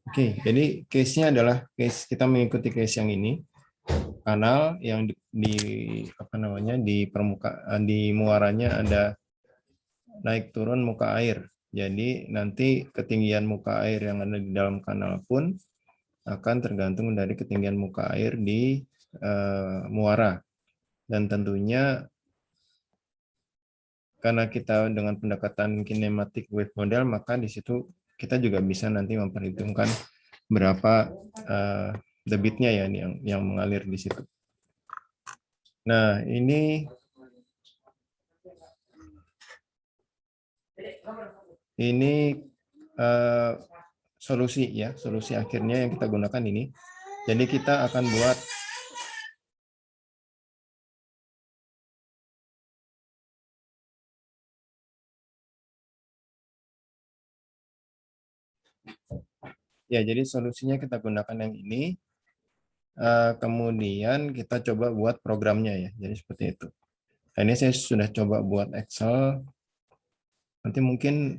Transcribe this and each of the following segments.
Oke, jadi case-nya adalah case kita mengikuti case yang ini, kanal yang di apa namanya di permukaan di muaranya ada naik turun muka air. Jadi nanti ketinggian muka air yang ada di dalam kanal pun akan tergantung dari ketinggian muka air di muara. Dan tentunya karena kita dengan pendekatan kinematic wave model, maka di situ kita juga bisa nanti memperhitungkan berapa debitnya ya yang mengalir di situ. Nah, ini solusi ya, solusi akhirnya yang kita gunakan ini. Jadi kita akan buat ya, jadi solusinya kita gunakan yang ini. Kemudian kita coba buat programnya ya. Jadi seperti itu. Nah, ini saya sudah coba buat Excel. Nanti mungkin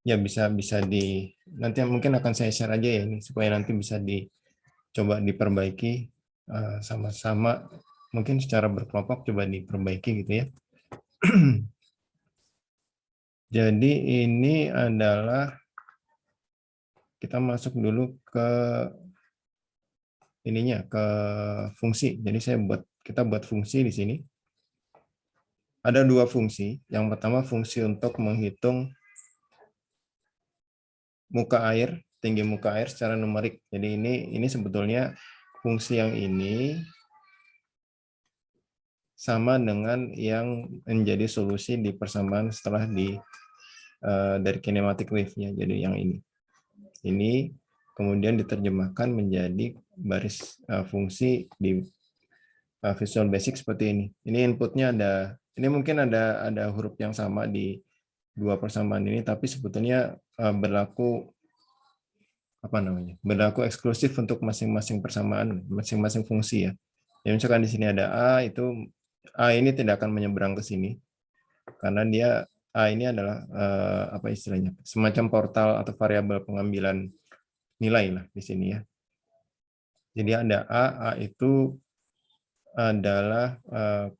ya bisa nanti mungkin akan saya share aja ya ini supaya nanti bisa dicoba diperbaiki sama-sama, mungkin secara berkelompok coba diperbaiki gitu ya. Jadi ini adalah kita masuk dulu ke ininya, ke fungsi. Jadi kita buat fungsi di sini. Ada dua fungsi. Yang pertama fungsi untuk menghitung muka air, tinggi muka air secara numerik. Jadi ini sebetulnya fungsi yang ini sama dengan yang menjadi solusi di persamaan setelah dari kinematic wave-nya. Jadi yang ini kemudian diterjemahkan menjadi baris fungsi di Visual Basic seperti ini. Ini inputnya ini mungkin ada huruf yang sama di dua persamaan ini, tapi sebetulnya berlaku berlaku eksklusif untuk masing-masing persamaan, masing-masing fungsi ya. Yang misalkan di sini ada A ini tidak akan menyeberang ke sini karena A ini adalah apa istilahnya, semacam portal atau variabel pengambilan nilai lah di sini ya. Jadi ada A itu adalah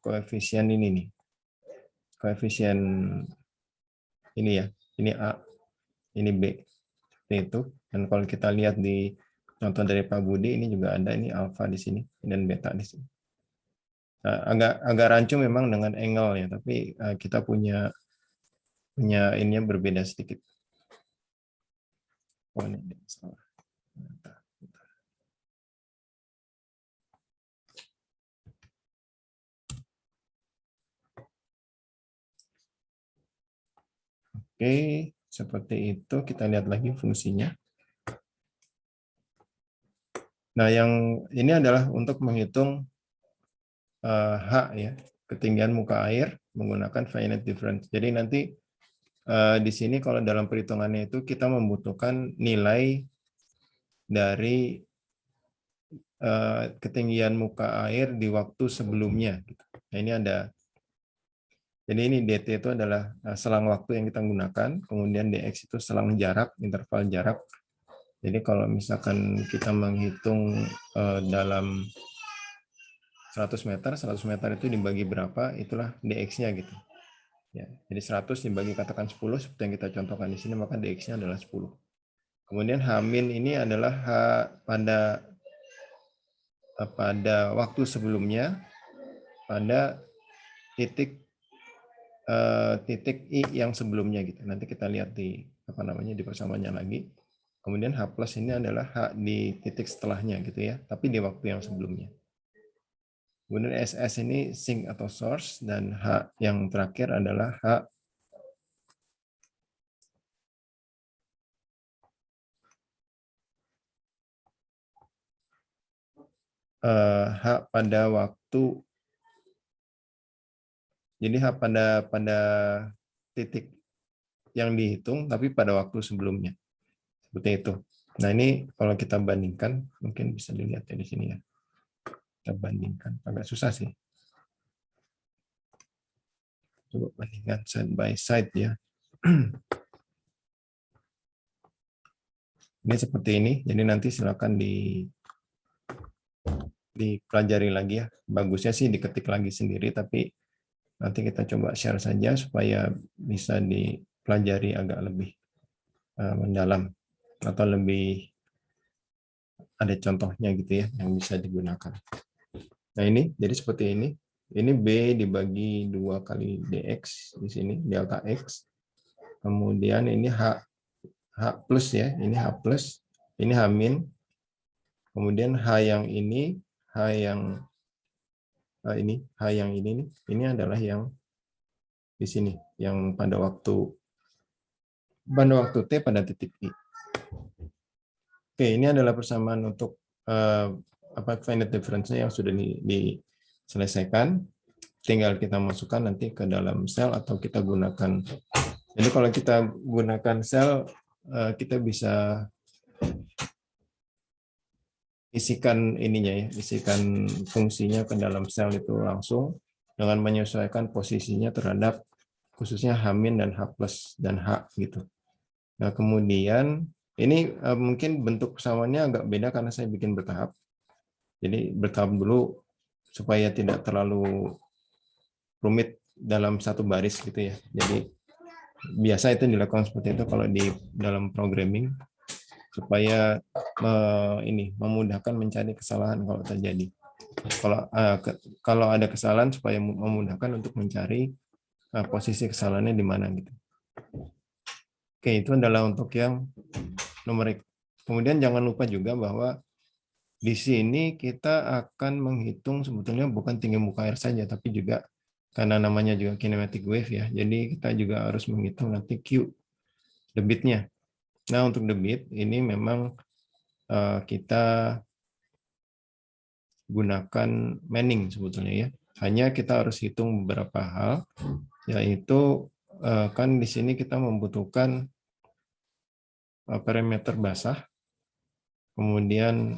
koefisien ini nih, koefisien ini ya, ini A, ini B, itu. Dan kalau kita lihat di contoh dari Pak Budi, ini juga ada ini alfa di sini dan beta di sini. Agak rancu memang dengan angle ya, tapi kita punya ininya berbeda sedikit. Oh, ini salah. Oke, seperti itu. Kita lihat lagi fungsinya. Nah, yang ini adalah untuk menghitung H ya, ketinggian muka air menggunakan finite difference. Jadi nanti di sini kalau dalam perhitungannya itu kita membutuhkan nilai dari ketinggian muka air di waktu sebelumnya. Nah, jadi ini dt itu adalah selang waktu yang kita gunakan, kemudian dx itu selang jarak, interval jarak. Jadi kalau misalkan kita menghitung dalam 100 meter itu dibagi berapa, itulah dx-nya gitu. Ya, jadi 100 dibagi katakan 10, seperti yang kita contohkan di sini, maka dx-nya adalah 10. Kemudian H- ini adalah H pada waktu sebelumnya, pada titik I yang sebelumnya gitu. Nanti kita lihat di di persamaannya lagi. Kemudian H+ ini adalah H di titik setelahnya gitu ya, tapi di waktu yang sebelumnya. Kemudian SS ini sink atau source, dan H yang terakhir adalah H pada waktu, jadi H pada titik yang dihitung tapi pada waktu sebelumnya. Seperti itu. Nah, ini kalau kita bandingkan, mungkin bisa dilihat ya di sini ya. Kita bandingkan, agak susah sih. Coba bandingkan side by side ya. Ini seperti ini, jadi nanti silakan dipelajari lagi ya. Bagusnya sih diketik lagi sendiri, tapi nanti kita coba share saja supaya bisa dipelajari agak lebih mendalam atau lebih ada contohnya gitu ya yang bisa digunakan. Nah ini jadi seperti ini. Ini B dibagi 2 kali dx di sini delta x. Kemudian ini H plus ya, ini H plus, ini H min. Kemudian H yang ini, H yang ini, H yang ini nih, ini adalah yang di sini, yang pada waktu T pada titik I. Oke, ini adalah persamaan untuk finite difference-nya yang sudah diselesaikan. Tinggal kita masukkan nanti ke dalam sel atau kita gunakan. Jadi kalau kita gunakan sel, kita bisa isikan ininya ya, isikan fungsinya ke dalam sel itu langsung dengan menyesuaikan posisinya terhadap khususnya H- dan H+ dan H gitu. Nah, kemudian ini mungkin bentuk persamaannya agak beda karena saya bikin bertahap. Jadi bertahap dulu supaya tidak terlalu rumit dalam satu baris gitu ya. Jadi biasa itu dilakukan seperti itu kalau di dalam programming supaya memudahkan mencari kesalahan kalau terjadi. Kalau ada kesalahan supaya memudahkan untuk mencari posisi kesalahannya di mana gitu. Oke, itu adalah untuk yang numerik. Kemudian jangan lupa juga bahwa di sini kita akan menghitung sebetulnya bukan tinggi muka air saja, tapi juga karena namanya juga kinematic wave ya, jadi kita juga harus menghitung nanti Q, debitnya. Nah, untuk debit ini memang kita gunakan Manning sebetulnya ya. Hanya kita harus hitung beberapa hal, yaitu kan di sini kita membutuhkan parameter basah, kemudian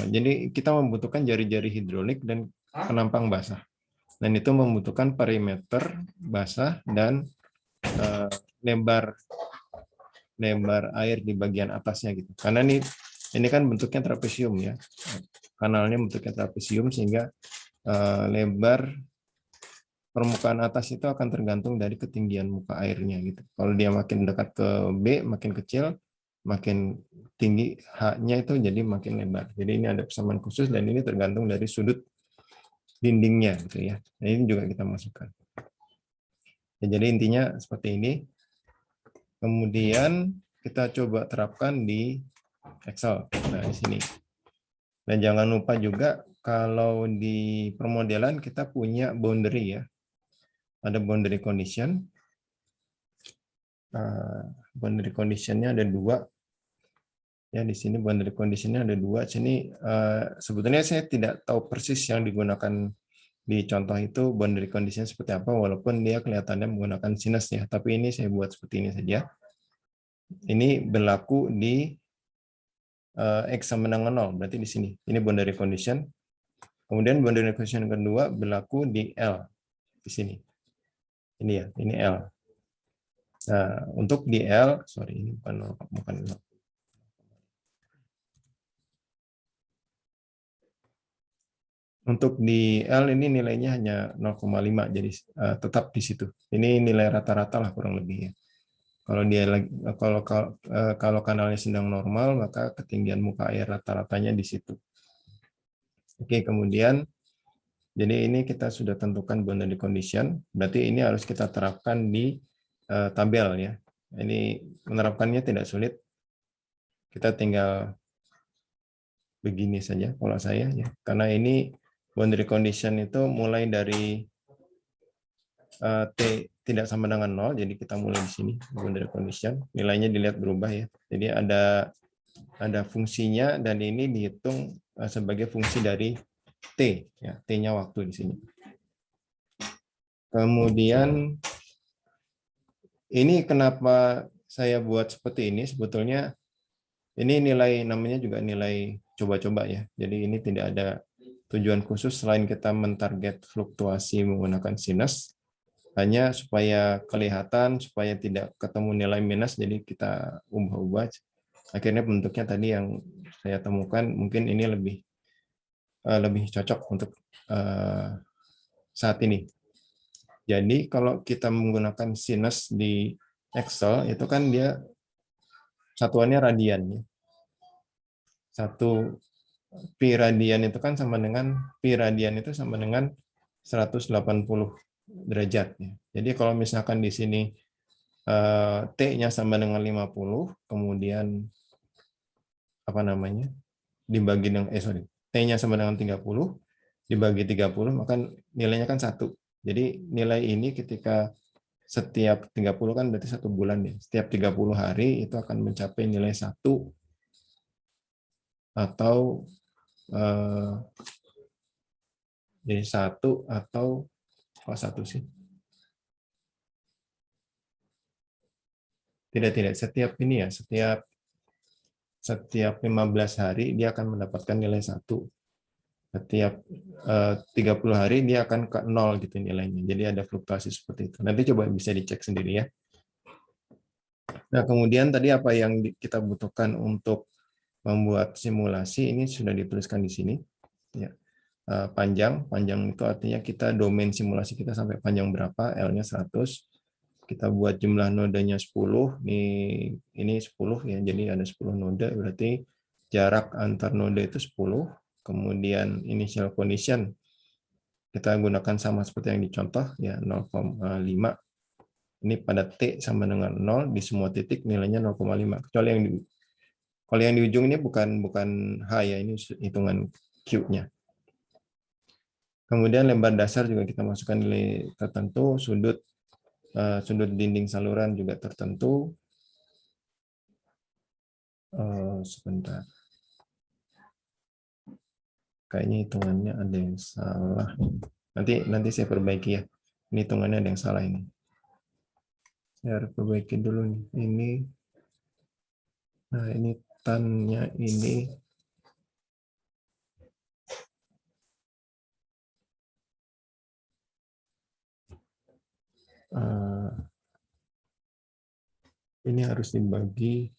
jadi kita membutuhkan jari-jari hidrolik dan penampang basah. Dan itu membutuhkan parameter basah dan lebar air di bagian atasnya gitu. Karena ini kan bentuknya trapesium ya. Kanalnya bentuknya trapesium sehingga lebar permukaan atas itu akan tergantung dari ketinggian muka airnya gitu. Kalau dia makin dekat ke B, makin kecil, makin tinggi H-nya itu jadi makin lebar. Jadi ini ada persamaan khusus dan ini tergantung dari sudut dindingnya gitu ya. Nah, ini juga kita masukkan. Ya, jadi intinya seperti ini. Kemudian kita coba terapkan di Excel. Nah, di sini. Dan jangan lupa juga kalau di permodelan kita punya boundary ya. Ada boundary condition. Boundary condition-nya ada 2. Ya, di sini boundary condition-nya ada 2. Sini sebetulnya saya tidak tahu persis yang digunakan di contoh itu boundary condition seperti apa, walaupun dia kelihatannya menggunakan sinus ya. Tapi ini saya buat seperti ini saja. Ini berlaku di X sama dengan 0, berarti di sini. Ini boundary condition. Kemudian boundary condition kedua berlaku di L, di sini. Ini ya, ini L. Nah, untuk di L, sorry, ini bukan 0. Untuk di L ini nilainya hanya 0,5, jadi tetap di situ. Ini nilai rata-rata lah kurang lebih ya. Kalau dia kalau kanalnya sedang normal, maka ketinggian muka air rata-ratanya di situ. Oke, kemudian jadi ini kita sudah tentukan boundary condition, berarti ini harus kita terapkan di tabel ya. Ini menerapkannya tidak sulit. Kita tinggal begini saja pola saya ya. Karena ini boundary condition itu mulai dari T tidak sama dengan 0, jadi kita mulai di sini boundary condition, nilainya dilihat berubah ya. Jadi ada fungsinya dan ini dihitung sebagai fungsi dari T ya, T-nya waktu di sini. Kemudian ini kenapa saya buat seperti ini, sebetulnya ini nilai namanya juga nilai coba-coba ya. Jadi ini tidak ada tujuan khusus selain kita mentarget fluktuasi menggunakan sinus. Hanya supaya kelihatan, supaya tidak ketemu nilai minus, jadi kita ubah-ubah. Akhirnya bentuknya tadi yang saya temukan, mungkin ini lebih cocok untuk saat ini. Jadi kalau kita menggunakan sinus di Excel, itu kan dia satuannya radian. Satu pi radian itu kan sama dengan, pi radian itu sama dengan 180 derajat. Jadi kalau misalkan di sini T-nya sama dengan 50, kemudian apa namanya, dibagi dengan T-nya sama dengan 30, dibagi 30, maka nilainya kan 1. Jadi nilai ini ketika setiap 30 kan berarti 1 bulan ya. Setiap 30 hari itu akan mencapai nilai 1 atau jadi 1 atau apa 1 sih? Tidak, setiap ini ya, setiap 15 hari dia akan mendapatkan nilai 1. Setiap 30 hari dia akan ke 0 gitu nilainya. Jadi ada fluktuasi seperti itu. Nanti coba bisa dicek sendiri ya. Nah, kemudian tadi apa yang kita butuhkan untuk membuat simulasi ini sudah dituliskan di sini. Ya. Panjang itu artinya kita domain simulasi kita sampai panjang berapa, L-nya 100. Kita buat jumlah nodenya 10, ini 10 ya, jadi ada 10 node, berarti jarak antar node itu 10. Kemudian initial condition kita gunakan sama seperti yang dicontoh ya, 0,5. Ini pada T sama dengan 0, di semua titik nilainya 0,5. Kecuali kalau yang di ujung ini bukan H ya, ini hitungan Q-nya. Kemudian lebar dasar juga kita masukkan nilai tertentu, sudut dinding saluran juga tertentu. Sebentar. Kayaknya hitungannya ada yang salah. Nanti saya perbaiki ya. Ini hitungannya ada yang salah ini. Saya harus perbaiki dulu nih. Ini tan-nya ini. Ini harus dibagi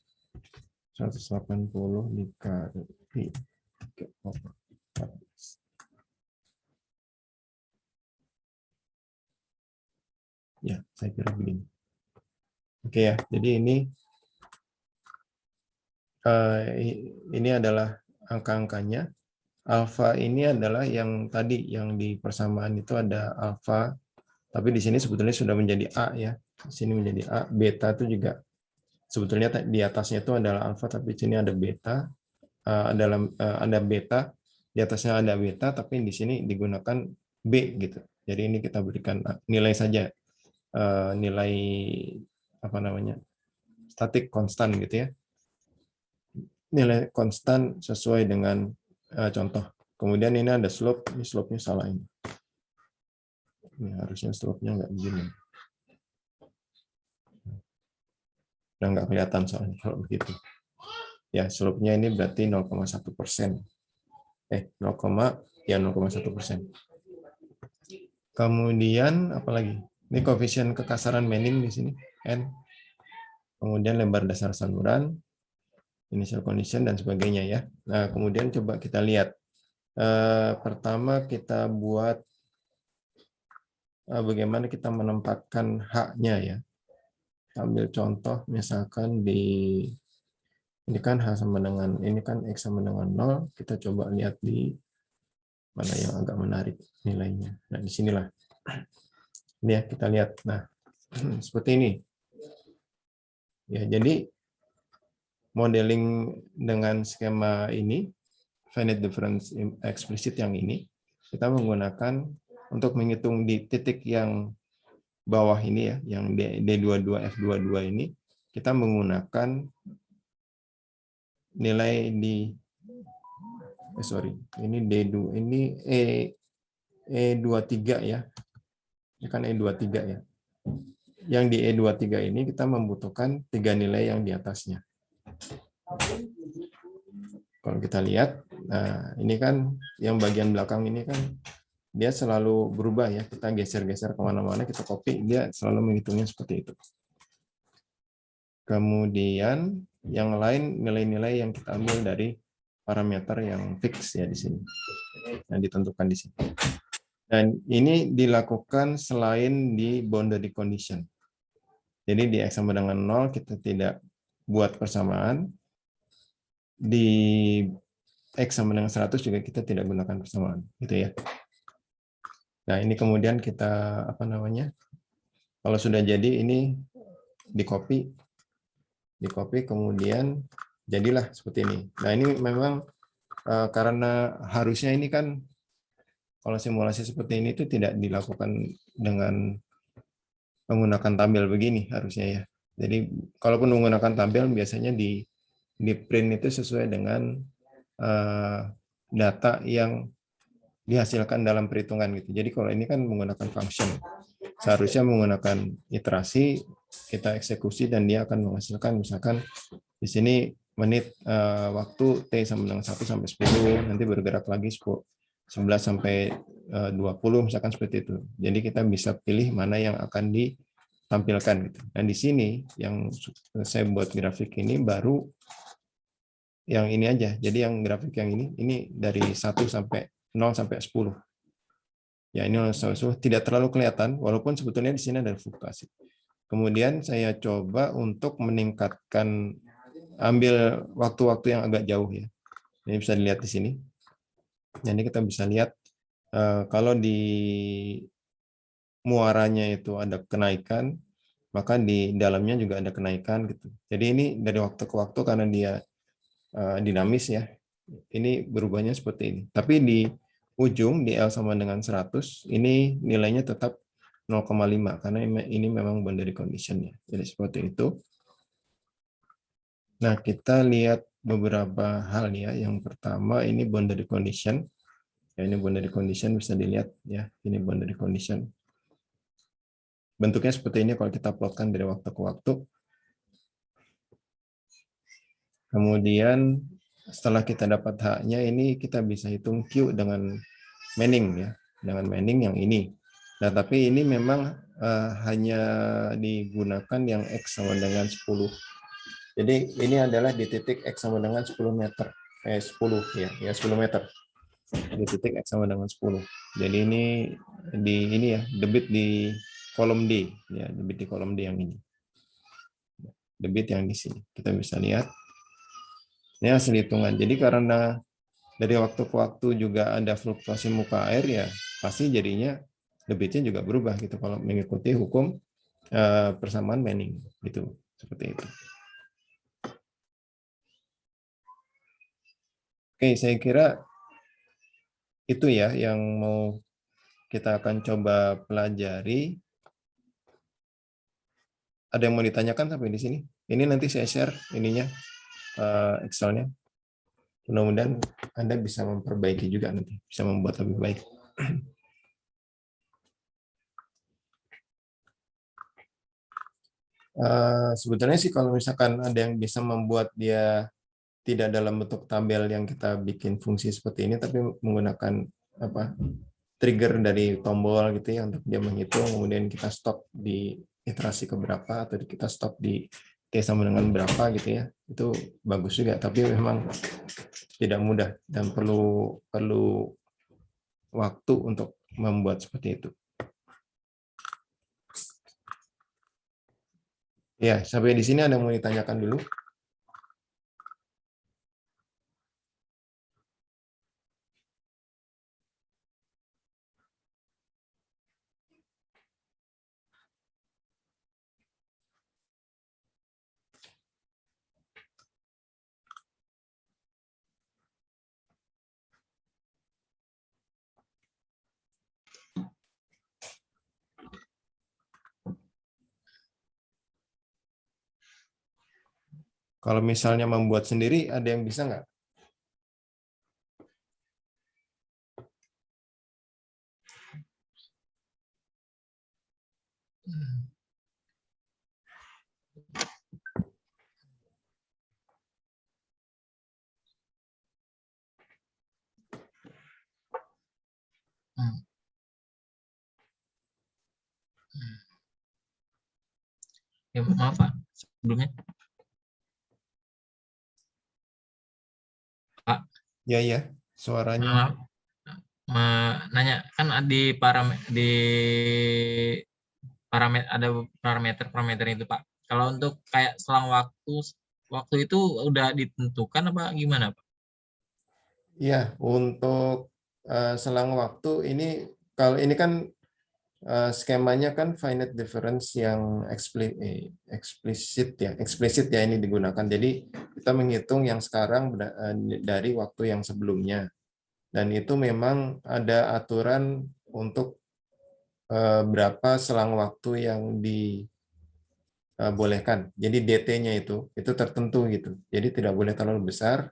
180 dikali. Ya, saya kira begini. Oke ya, jadi ini adalah angka-angkanya. Alfa ini adalah yang tadi yang di persamaan itu ada alfa, tapi di sini sebetulnya sudah menjadi A ya. Di sini menjadi A. Beta itu juga sebetulnya di atasnya itu adalah alfa, tapi di sini ada beta. Ada beta, di atasnya ada beta, tapi di sini digunakan B gitu. Jadi ini kita berikan nilai saja, nilai apa namanya, statik konstan gitu ya, nilai konstan sesuai dengan contoh. Kemudian ini ada slope, ini slope-nya salah ini. Ini harusnya slope-nya nggak begini. Udah nggak kelihatan soalnya kalau begitu. Ya, slope-nya ini berarti 0,1%. 0,1%. Kemudian apalagi? Ini koefisien kekasaran Manning di sini, N. Kemudian lebar dasar saluran, initial condition dan sebagainya ya. Nah, kemudian coba kita lihat. Pertama kita buat bagaimana kita menempatkan H-nya ya. Ambil contoh misalkan ini kan H sama dengan, ini kan X sama dengan 0. Kita coba lihat di mana yang agak menarik nilainya. Nah, disinilah. Ini ya, kita lihat. Nah, seperti ini. Ya, jadi modeling dengan skema ini, finite difference explicit yang ini, kita menggunakan untuk menghitung di titik yang bawah ini ya, yang D22, F22 ini, kita menggunakan nilai di ini D2, ini E23 ya. Ini kan E23 ya. Yang di E23 ini kita membutuhkan 3 nilai yang di atasnya. Kalau kita lihat, nah ini kan yang bagian belakang ini kan dia selalu berubah ya. Kita geser-geser kemana-mana, kita copy, dia selalu menghitungnya seperti itu. Kemudian yang lain nilai-nilai yang kita ambil dari parameter yang fix ya di sini, yang ditentukan di sini. Dan ini dilakukan selain di boundary condition. Jadi di X sama dengan 0 kita tidak buat persamaan. Di X sama dengan 100 juga kita tidak gunakan persamaan, gitu ya. Nah, ini kemudian kita apa namanya? Kalau sudah jadi ini di copy kemudian jadilah seperti ini. Nah, ini memang karena harusnya ini kan kalau simulasi seperti ini itu tidak dilakukan dengan menggunakan tabel begini harusnya ya. Jadi kalaupun menggunakan tabel biasanya di print itu sesuai dengan data yang dihasilkan dalam perhitungan gitu. Jadi kalau ini kan menggunakan function, seharusnya menggunakan iterasi, kita eksekusi dan dia akan menghasilkan misalkan di sini menit waktu T sama dengan 1 sampai 10, nanti bergerak lagi 11 sampai 20 misalkan seperti itu. Jadi kita bisa pilih mana yang akan ditampilkan gitu. Dan di sini yang saya buat grafik ini baru yang ini aja. Jadi yang grafik yang ini dari 1 sampai 0 sampai 10. Ya, ini tidak terlalu kelihatan, walaupun sebetulnya di sini ada fluktuasi. Kemudian saya coba untuk meningkatkan, ambil waktu-waktu yang agak jauh ya. Ini bisa dilihat di sini. Jadi kita bisa lihat kalau di muaranya itu ada kenaikan, maka di dalamnya juga ada kenaikan gitu. Jadi ini dari waktu ke waktu karena dia dinamis ya. Ini berubahnya seperti ini. Tapi di ujung di L sama dengan 100, ini nilainya tetap 0,5 karena ini memang boundary condition-nya. Jadi seperti itu. Nah, kita lihat beberapa hal ya. Yang pertama ini boundary condition. Ya, ini boundary condition bisa dilihat ya. Ini boundary condition. Bentuknya seperti ini kalau kita plotkan dari waktu ke waktu. Kemudian setelah kita dapat H-nya ini kita bisa hitung Q dengan Manning ya, dengan Manning yang ini. Nah, tapi ini memang hanya digunakan yang X sama dengan 10. Jadi ini adalah di titik X sama dengan 10 meter. 10 ya 10 meter. Di titik X sama dengan 10. Jadi ini ya, debit di kolom D ya, debit di kolom D yang ini. Debit yang di sini. Kita bisa lihat. Ini hasil hitungan. Jadi karena dari waktu ke waktu juga ada fluktuasi muka air ya, pasti jadinya debitnya juga berubah gitu kalau mengikuti hukum persamaan Manning gitu, seperti itu. Oke, saya kira itu ya yang mau kita akan coba pelajari. Ada yang mau ditanyakan sampai di sini? Ini nanti saya share ininya Excel-nya. Mudah-mudahan Anda bisa memperbaiki juga nanti, bisa membuat lebih baik. Sebetulnya sih kalau misalkan ada yang bisa membuat dia tidak dalam bentuk tabel yang kita bikin fungsi seperti ini, tapi menggunakan apa trigger dari tombol gitu ya untuk dia menghitung, kemudian kita stop di iterasi keberapa atau kita stop di T sama dengan berapa gitu ya, itu bagus juga. Tapi memang tidak mudah dan perlu waktu untuk membuat seperti itu. Ya, sampai di sini ada yang mau ditanyakan dulu? Kalau misalnya membuat sendiri, ada yang bisa nggak? Ya, maaf Pak, sebelumnya Pak, Ya, ya, suaranya. maaf, nanya kan di parameter ada parameter itu Pak. Kalau untuk kayak selang waktu itu udah ditentukan apa gimana Pak? Ya, untuk selang waktu ini, kalau ini kan skemanya kan finite difference yang eksplisit ya ini digunakan. Jadi kita menghitung yang sekarang dari waktu yang sebelumnya. Dan itu memang ada aturan untuk berapa selang waktu yang dibolehkan. Jadi DT-nya itu tertentu gitu. Jadi tidak boleh terlalu besar.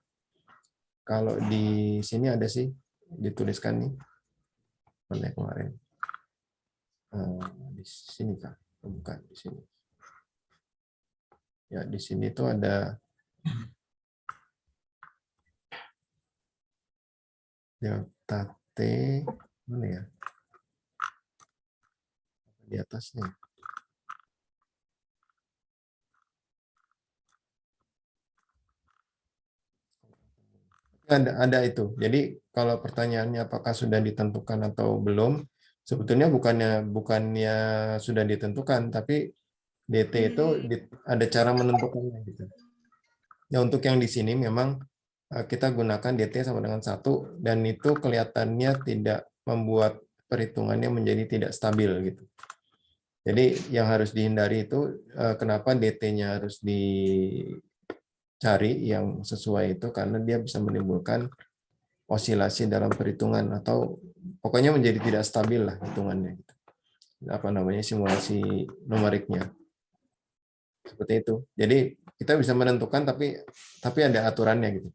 Kalau di sini ada sih dituliskan nih kemarin. Di sini Kak, bukan di sini. Ya, di sini tuh ada delta T, mana ya? Di atasnya. Ada itu. Jadi kalau pertanyaannya apakah sudah ditentukan atau belum, sebetulnya bukannya sudah ditentukan, tapi DT itu ada cara menentukannya gitu. Ya, untuk yang di sini memang kita gunakan DT sama dengan 1 dan itu kelihatannya tidak membuat perhitungannya menjadi tidak stabil gitu. Jadi yang harus dihindari itu kenapa DT-nya harus dicari yang sesuai itu karena dia bisa menimbulkan osilasi dalam perhitungan atau pokoknya menjadi tidak stabil lah hitungannya gitu. Apa namanya simulasi numeriknya. Seperti itu. Jadi kita bisa menentukan tapi ada aturannya gitu.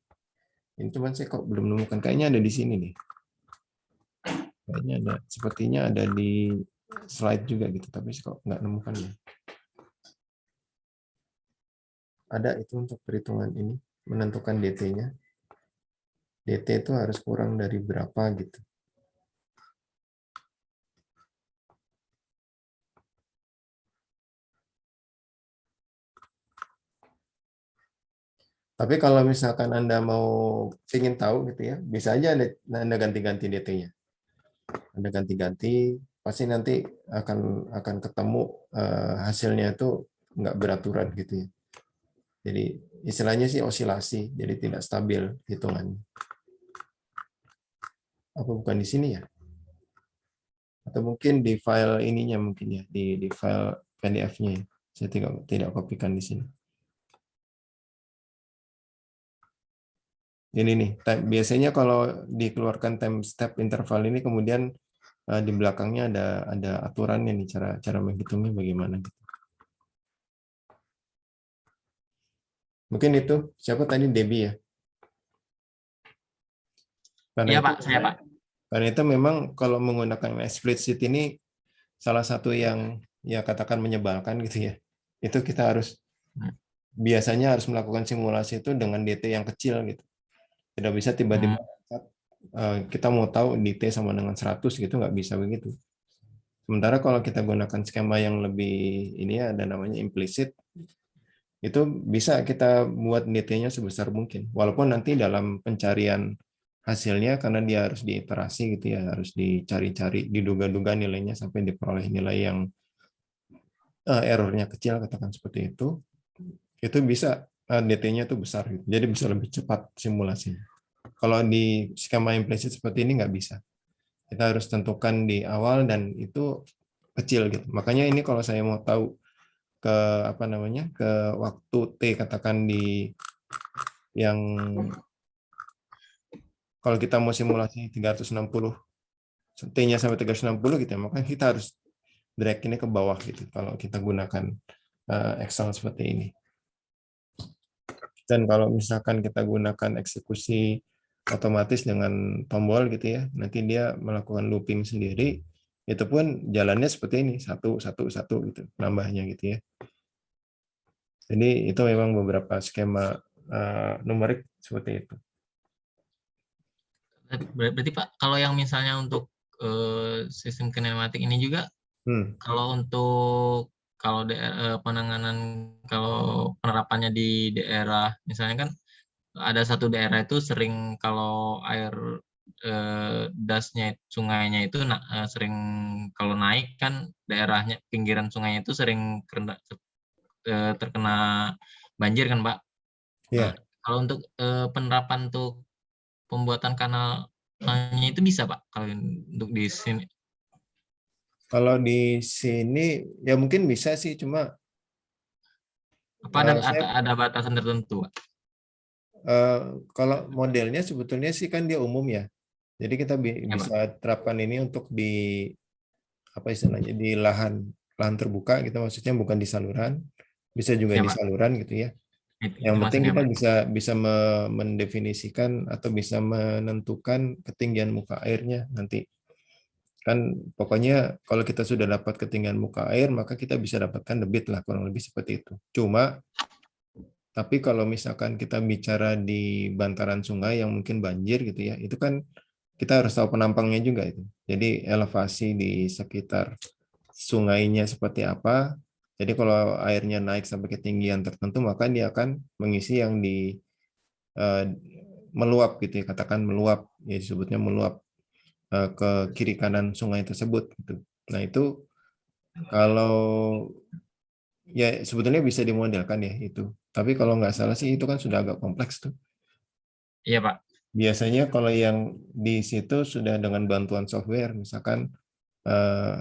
Ini cuman saya kok belum menemukan, kayaknya ada di sini nih. Kayaknya ada, sepertinya ada di slide juga gitu, tapi kok nggak nemukan ya. Ada itu untuk perhitungan ini, menentukan DT-nya. DT itu harus kurang dari berapa gitu. Tapi kalau misalkan Anda mau ingin tahu gitu ya, bisa aja Anda ganti-ganti DT-nya. Anda ganti-ganti, pasti nanti akan ketemu hasilnya itu nggak beraturan gitu ya. Jadi istilahnya sih osilasi, jadi tidak stabil hitungannya. Apa bukan di sini ya? Atau mungkin di file ininya mungkin ya, di file PDF-nya ya. Saya tidak kopikan di sini. Ini nih, biasanya kalau dikeluarkan time step interval ini kemudian di belakangnya ada aturannya nih, cara menghitungnya bagaimana gitu. Mungkin itu siapa tadi, Debbie ya. Karena Iya itu Pak, saya Pak. karena itu memang kalau menggunakan explicit ini salah satu yang ya katakan menyebalkan gitu ya. Itu kita biasanya harus melakukan simulasi itu dengan DT yang kecil gitu. Tidak bisa tiba-tiba kita mau tahu DT sama dengan 100 gitu, nggak bisa begitu. Sementara kalau kita gunakan skema yang lebih ini ya, ada namanya implicit, itu bisa kita buat DT-nya sebesar mungkin. Walaupun nanti dalam pencarian hasilnya karena dia harus diiterasi gitu ya, harus dicari-cari, diduga-duga nilainya sampai diperoleh nilai yang errornya kecil, katakan seperti itu bisa DT-nya itu besar gitu. Jadi bisa lebih cepat simulasinya. Kalau di skema implicit seperti ini nggak bisa. Kita harus tentukan di awal dan itu kecil gitu. Makanya ini kalau saya mau tahu ke apa namanya ke waktu T, katakan di yang kalau kita mau simulasi 360 T-nya sampai 360 gitu ya, maka kita harus drag ini ke bawah gitu kalau kita gunakan Excel seperti ini. Dan kalau misalkan kita gunakan eksekusi otomatis dengan tombol gitu ya, nanti dia melakukan looping sendiri, itu pun jalannya seperti ini, satu gitu, nambahnya gitu ya. Jadi itu memang beberapa skema numerik seperti itu. Berarti Pak, kalau yang misalnya untuk sistem kinematik ini juga Kalau untuk penanganan, kalau penerapannya di daerah, misalnya kan ada satu daerah itu sering kalau air dasnya sungainya itu sering kalau naik kan daerahnya pinggiran sungainya itu sering terkena banjir kan Pak. Nah, Ya, kalau untuk penerapan untuk pembuatan kanalnya itu bisa Pak kalau untuk di sini. kalau di sini ya mungkin bisa sih, cuma Apa ada saya ada batasan tertentu Pak? eh, kalau modelnya sebetulnya sih kan dia umum ya. Jadi kita Ya bisa Pak. terapkan ini untuk di apa istilahnya di lahan lahan terbuka gitu, maksudnya bukan di saluran, bisa juga Ya di Pak. saluran gitu ya. Yang Itu penting maksudnya kita Pak. bisa bisa mendefinisikan atau bisa menentukan ketinggian muka airnya nanti. Kan pokoknya kalau kita sudah dapat ketinggian muka air, maka kita bisa dapatkan debit lah, kurang lebih seperti itu. Cuma, tapi kalau misalkan kita bicara di bantaran sungai yang mungkin banjir gitu ya, itu kan kita harus tahu penampangnya juga itu. Jadi elevasi di sekitar sungainya seperti apa. Jadi kalau airnya naik sampai ketinggian tertentu, maka dia akan mengisi yang di eh, meluap gitu ya, katakan meluap, ya disebutnya meluap ke kiri kanan sungai tersebut gitu. Nah, itu kalau ya sebetulnya bisa dimodelkan ya itu. Tapi kalau nggak salah sih itu kan sudah agak kompleks tuh. Iya Pak. Biasanya kalau yang di situ sudah dengan bantuan software, misalkan eh,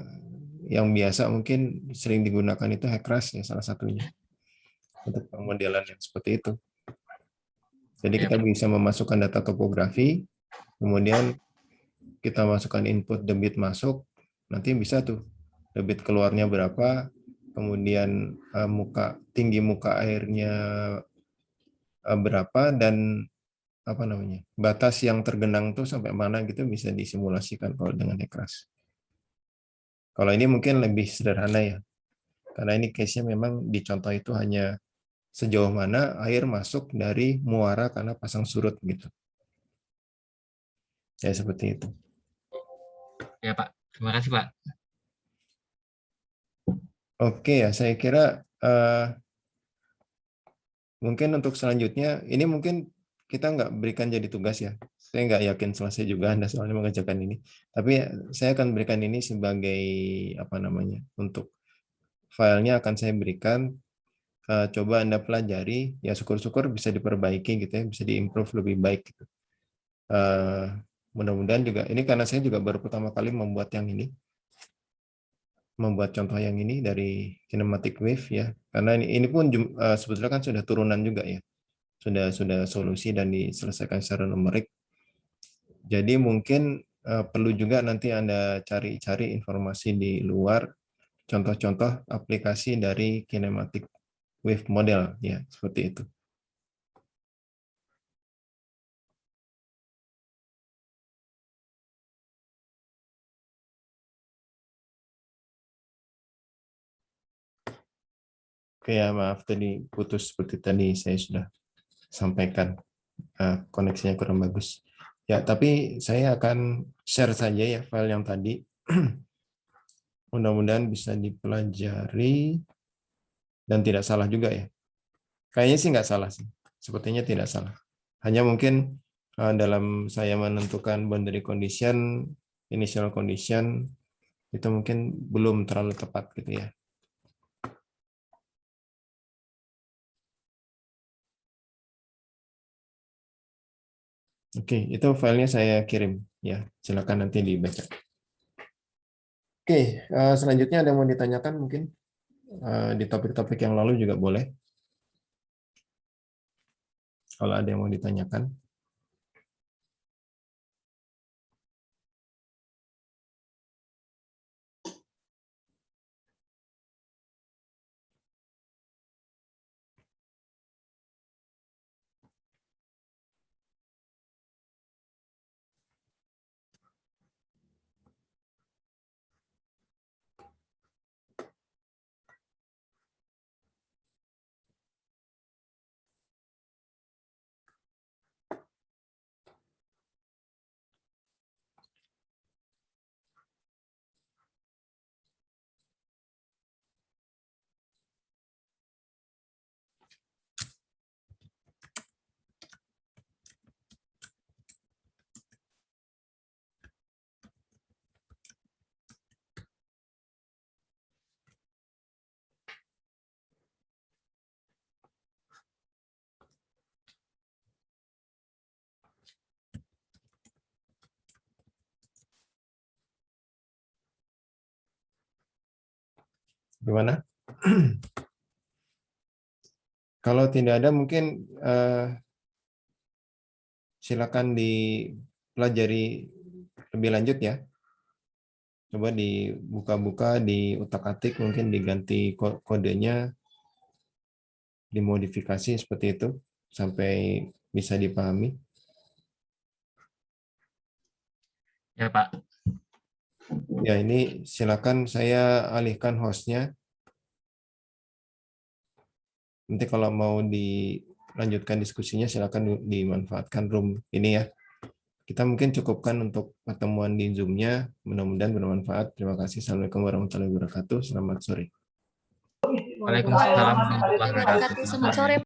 yang biasa mungkin sering digunakan itu HECRAS ya salah satunya untuk pemodelan yang seperti itu. Jadi Iya kita Pak. bisa memasukkan data topografi, kemudian kita masukkan input debit masuk, nanti bisa tuh debit keluarnya berapa, kemudian tinggi muka airnya berapa, dan apa namanya batas yang tergenang tuh sampai mana gitu bisa disimulasikan kalau dengan Ekras. Kalau ini mungkin lebih sederhana ya, karena ini case-nya memang di contoh itu hanya sejauh mana air masuk dari muara karena pasang surut gitu. Ya seperti itu. Ya Pak. Terima kasih Pak. Oke ya, saya kira mungkin untuk selanjutnya, ini mungkin kita nggak berikan jadi tugas ya. Saya nggak yakin selesai juga Anda soalnya mengerjakan ini. Tapi saya akan berikan ini sebagai apa namanya, untuk filenya akan saya berikan. Coba Anda pelajari, ya syukur-syukur bisa diperbaiki gitu ya, bisa diimprove lebih baik gitu. Eh, Mudah-mudahan juga, ini karena saya juga baru pertama kali membuat yang ini, membuat contoh yang ini dari kinematic wave ya. Karena ini pun sebetulnya kan sudah turunan juga ya. Sudah solusi dan diselesaikan secara numerik. Jadi mungkin perlu juga nanti Anda cari-cari informasi di luar, contoh-contoh aplikasi dari kinematic wave model ya, seperti itu. Oke ya, maaf tadi putus seperti tadi saya sudah sampaikan, koneksinya kurang bagus. Ya, tapi saya akan share saja ya file yang tadi. Mudah-mudahan bisa dipelajari dan tidak salah juga ya. Kayaknya sih nggak salah sih. Sepertinya tidak salah. Hanya mungkin dalam saya menentukan boundary condition, initial condition, itu mungkin belum terlalu tepat gitu ya. Oke, itu filenya saya kirim. Ya, silakan nanti dibaca. Oke, selanjutnya ada yang mau ditanyakan mungkin di topik-topik yang lalu juga boleh. Kalau ada yang mau ditanyakan. Gimana? Kalau tidak ada mungkin silakan dipelajari lebih lanjut ya. Coba dibuka-buka, diutak-atik, mungkin diganti kodenya, dimodifikasi seperti itu sampai bisa dipahami. Ya, Pak. Ya, ini silakan saya alihkan hostnya. Nanti kalau mau dilanjutkan diskusinya silakan dimanfaatkan room ini ya. Kita mungkin cukupkan untuk pertemuan di Zoom-nya. Mudah-mudahan bermanfaat. Terima kasih. Assalamualaikum warahmatullahi wabarakatuh. Selamat sore. Waalaikumsalam warahmatullahi wabarakatuh. Selamat sore.